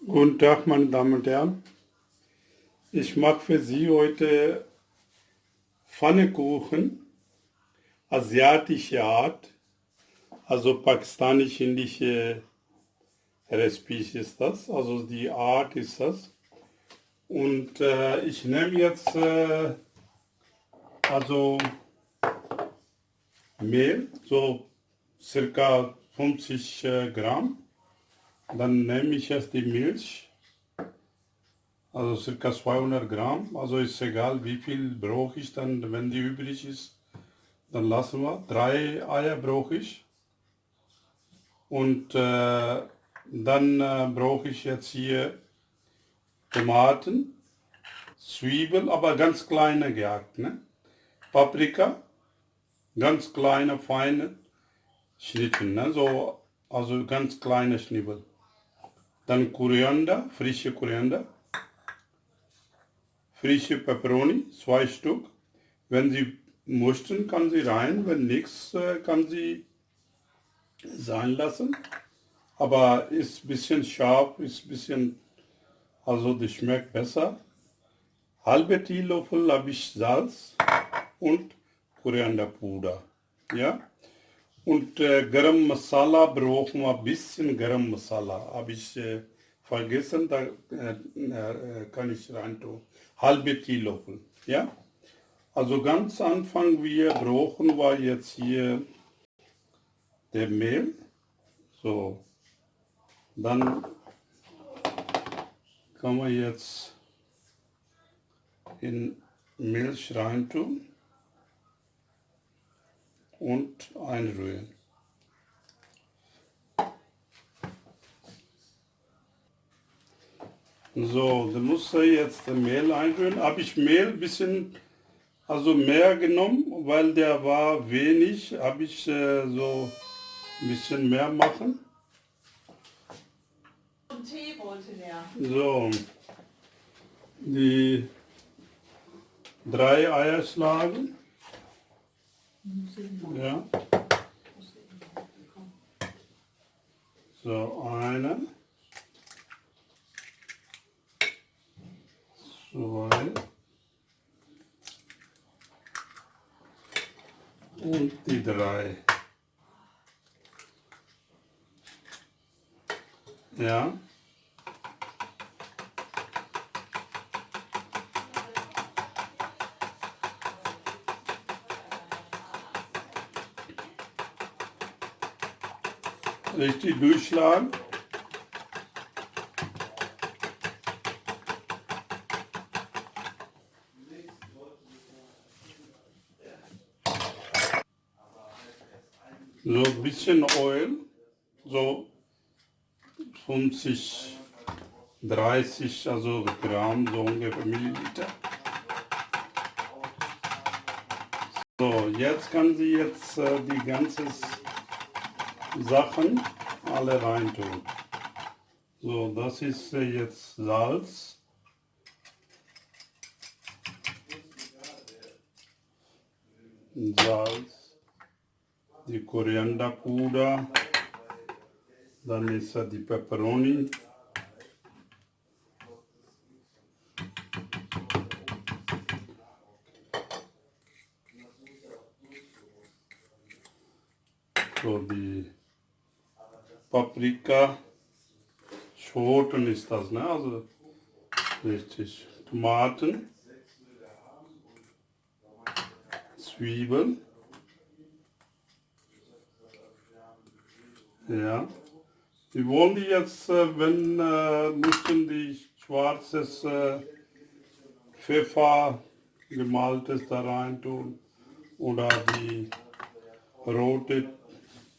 Guten Tag, meine Damen und Herren. Ich mache für Sie heute Pfannekuchen, asiatische Art, also pakistanisch-indische Recipes ist das, also die Art ist das. Und ich nehme jetzt also Mehl, so circa 50 Gramm. Dann nehme ich jetzt die Milch, also circa 200 Gramm. Also ist egal, wie viel brauche ich dann, wenn die übrig ist. Dann lassen wir. 3 Eier brauche ich. Und dann brauche ich jetzt hier Tomaten, Zwiebeln, aber ganz kleine gehackt. Ne? Paprika, ganz kleine, feine Schnitten. Ne? So, also ganz kleine Schnibbel. Dann Koriander, frische Peperoni, 2 Stück. Wenn Sie möchten, kann sie rein. Wenn nichts, kann sie sein lassen. Aber ist ein bisschen scharf, ist ein bisschen, also das schmeckt besser. Halbe Teelöffel habe ich Salz und Korianderpuder. Ja? Und Garam Masala brauchen wir ein bisschen Garam Masala. Habe ich vergessen, da kann ich rein tun. Halbe Teelöffel. Ja? Also ganz Anfang, wir brauchen wir jetzt hier der Mehl. So, dann kann man jetzt in Milch reintun und einrühren. So, da muss er jetzt Mehl einrühren. Habe ich Mehl ein bisschen, also mehr genommen, weil der war wenig, habe ich so ein bisschen mehr machen. Tee wollte der. So, die 3 Eier schlagen. Ja. So, eine, 2 und die 3. Ja. Richtig durchschlagen. So ein bisschen Öl, so 50, 30, also Gramm, so ungefähr Milliliter. So, jetzt kann sie jetzt die ganzen Sachen alle reintun. So, das ist jetzt Salz. Salz, die Korianderpuder, dann ist die Peperoni. So, die Paprika, Schoten ist das, ne? Also richtig. Tomaten, Zwiebeln, ja. Wir wollen die jetzt, wenn, müssen die schwarzes Pfeffer, gemaltes da rein tun oder die rote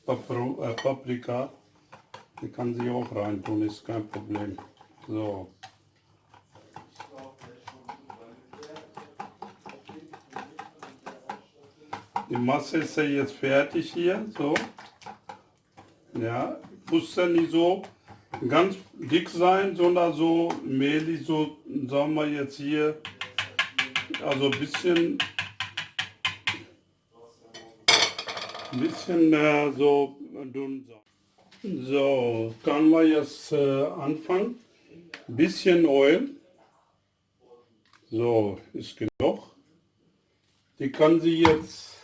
Paprika, die kann sie auch rein tun, ist kein Problem. So. Die Masse ist ja jetzt fertig hier, so. Ja, muss ja nicht so ganz dick sein, sondern so mehlig, so, sagen wir jetzt hier, also ein bisschen so dünn sein. So, kann man jetzt anfangen. Ein bisschen Öl. So, ist genug. Die kann sie jetzt,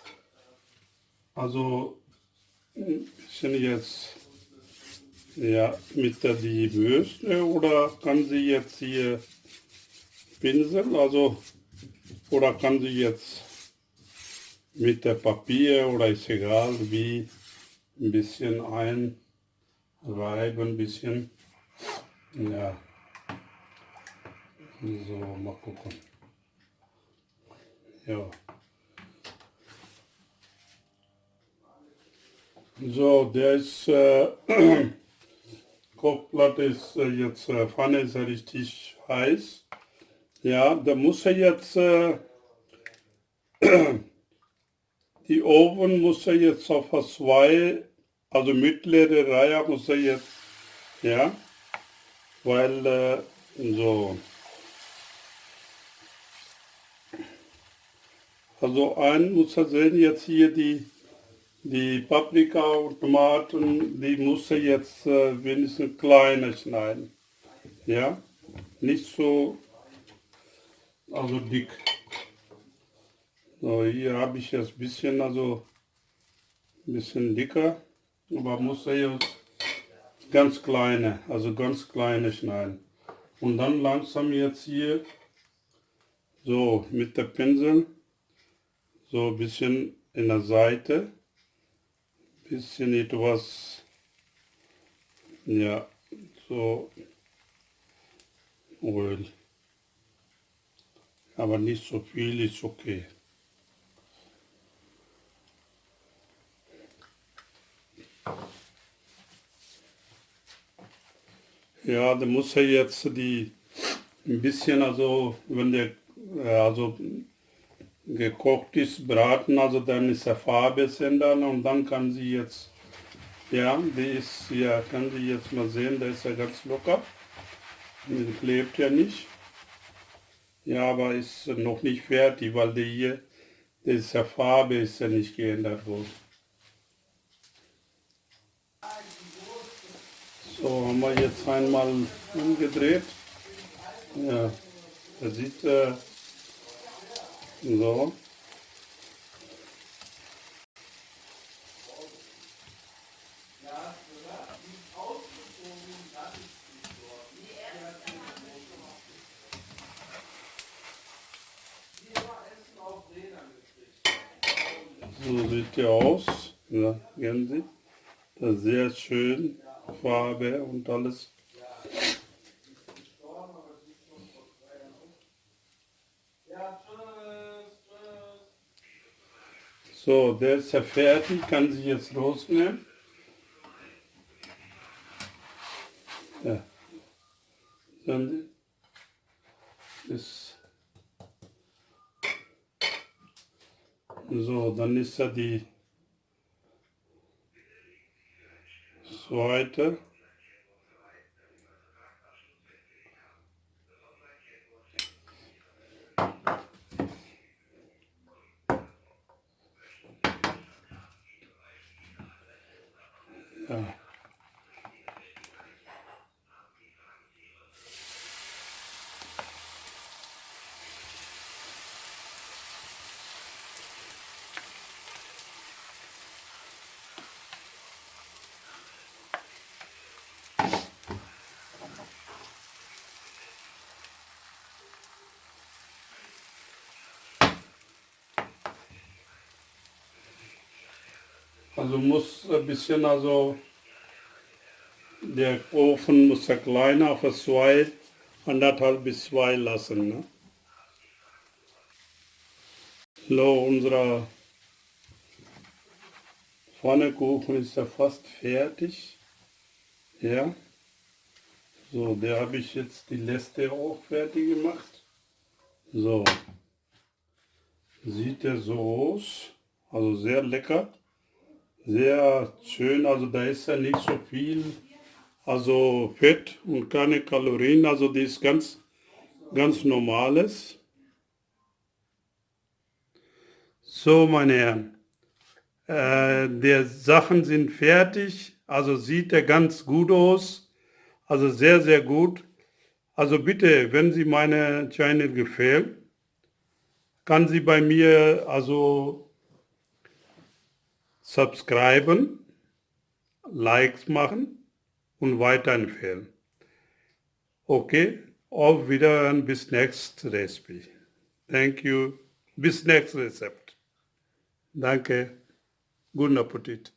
also ein bisschen jetzt, ja, mit der die Bürste oder kann sie jetzt hier Pinsel, also, oder kann sie jetzt mit der Papier oder ist egal wie, ein bisschen einreiben, ein bisschen, ja, so, mal gucken, ja. So, der ist, Kochplatte ist jetzt, Pfanne ist ja richtig heiß. Ja, da muss er jetzt, die Ofen muss er jetzt auf 2, also mittlere Reihe muss er jetzt, ja, weil, so, also ein muss er sehen, jetzt hier die Paprika und Tomaten, die muss er jetzt wenigstens kleiner schneiden, ja, nicht so, also dick. So, hier habe ich jetzt ein bisschen, also ein bisschen dicker, aber muss er jetzt ganz kleine schneiden. Und dann langsam jetzt hier so mit der Pinsel so ein bisschen in der Seite, bisschen etwas, ja, so Öl. Aber nicht so viel, ist okay. Ja, da muss er jetzt die ein bisschen, also wenn der also gekocht ist, braten, also dann ist der Farbe ändern und dann kann sie jetzt, ja, die ist, ja, kann sie jetzt mal sehen, der ist ja ganz locker, die klebt ja nicht. Ja, aber ist noch nicht fertig, weil die hier, das ist ja Farbe ist ja nicht geändert worden. So, haben wir jetzt einmal umgedreht. Ja, da sieht so. So sieht der aus. Ja, kennen Sie? Das ist sehr schön. Farbe und alles. So, der ist ja fertig, kann sie jetzt rausnehmen. Ja. Dann ist so, dann ist ja die zweite. Ja. Also muss ein bisschen, also der Ofen muss ja kleiner auf 2, 1,5 bis 2 lassen. Ne? So, unser Pfannkuchen ist ja fast fertig. Ja, so, der habe ich jetzt die letzte auch fertig gemacht. So, sieht er so aus. Also sehr lecker, sehr schön. Also da ist ja nicht so viel, also Fett und keine Kalorien. Also das ist ganz normales. So, meine Herren, die Sachen sind fertig. Also sieht er ganz gut aus. Also sehr, sehr gut. Also bitte, wenn Sie meine Channel gefällt, kann Sie bei mir also subscriben, Likes machen und weiterempfehlen. Okay, auf Wiederhören, bis nächste Recipe. Thank you. Bis nächstes Rezept. Danke. Guten Appetit.